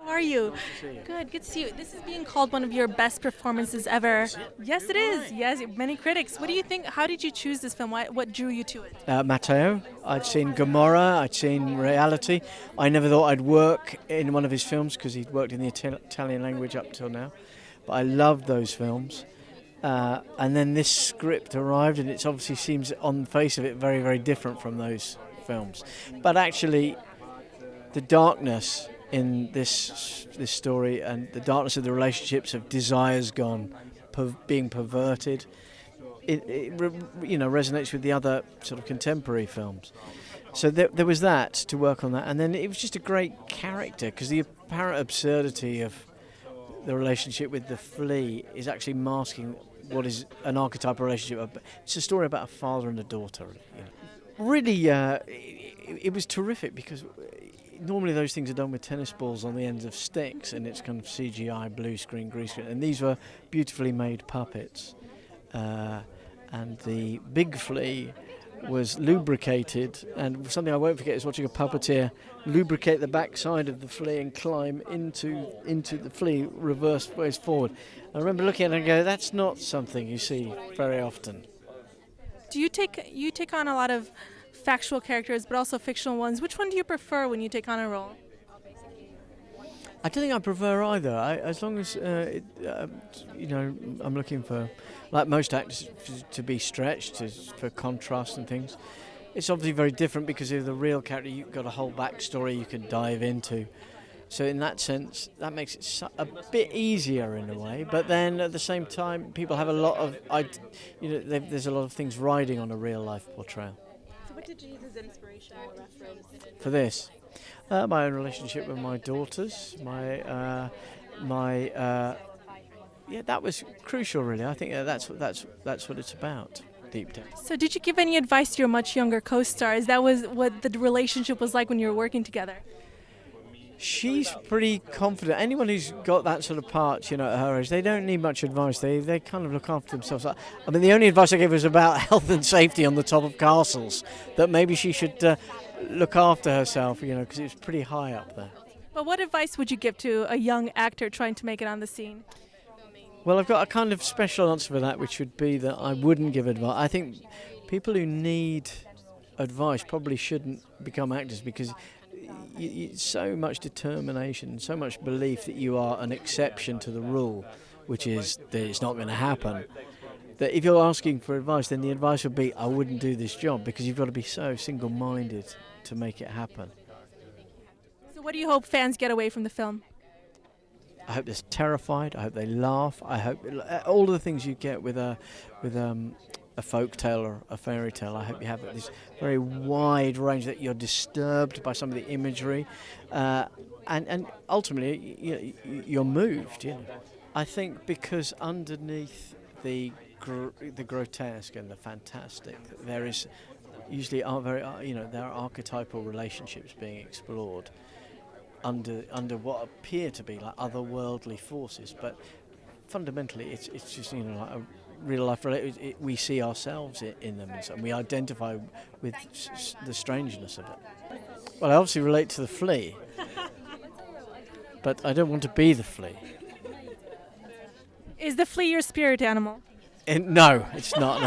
How are you? Good, good to see you. This is being called one of your best performances ever. Yes, it is. Yes, many critics. What do you think? How did you choose this film? What drew you to it? Matteo. I'd seen Gomorrah, I'd seen Reality. I never thought I'd work in one of his films because he'd worked in the Italian language up till now. But I loved those films. And then this script arrived, and it obviously seems on the face of it very, very different from those films. But actually, the darkness in this story and the darkness of the relationships of desires gone, being perverted, resonates with the other sort of contemporary films. So there was that to work on that, and then it was just a great character because the apparent absurdity of the relationship with the flea is actually masking what is an archetypal relationship. It's a story about a father and a daughter. Really, it was terrific because normally those things are done with tennis balls on the ends of sticks, and it's kind of CGI, blue screen, green screen, and these were beautifully made puppets. And the big flea was lubricated, and something I won't forget is watching a puppeteer lubricate the backside of the flea and climb into the flea reverse ways forward. I remember looking at it and go, that's not something you see very often. Do you take on a lot of factual characters, but also fictional ones? Which one do you prefer when you take on a role? I don't think I prefer either. As long as I'm looking for, like most actors, to be stretched for contrast and things. It's obviously very different because of the real character. You've got a whole backstory you can dive into. So in that sense, that makes it a bit easier in a way. But then at the same time, people have a lot of, there's a lot of things riding on a real life portrayal. So what did you use as inspiration or reference? For this. My own relationship with my daughters, that was crucial, really. I think that's what it's about, deep down. So did you give any advice to your much younger co-stars? That was what the relationship was like when you were working together. She's pretty confident. Anyone who's got that sort of part, at her age, they don't need much advice. They kind of look after themselves. I mean, the only advice I gave was about health and safety on the top of castles, that maybe she should look after herself, because it was pretty high up there. But what advice would you give to a young actor trying to make it on the scene? Well, I've got a kind of special answer for that, which would be that I wouldn't give advice. I think people who need advice probably shouldn't become actors because so much determination, so much belief that you are an exception to the rule, which is that it's not going to happen. That if you're asking for advice, then the advice would be, I wouldn't do this job, because you've got to be so single-minded to make it happen. So what do you hope fans get away from the film? I hope they're terrified. I hope they laugh. I hope all of the things you get with a folk tale or a fairy tale. I hope you have this very wide range, that you're disturbed by some of the imagery, and ultimately you're moved. I think because underneath the grotesque and the fantastic, there is usually there are archetypal relationships being explored under what appear to be like otherworldly forces, but fundamentally it's just like a real life relationship. We see ourselves in them, and we identify with the strangeness of it. Well, I obviously relate to the flea, but I don't want to be the flea. Is the flea your spirit animal? No, it's not.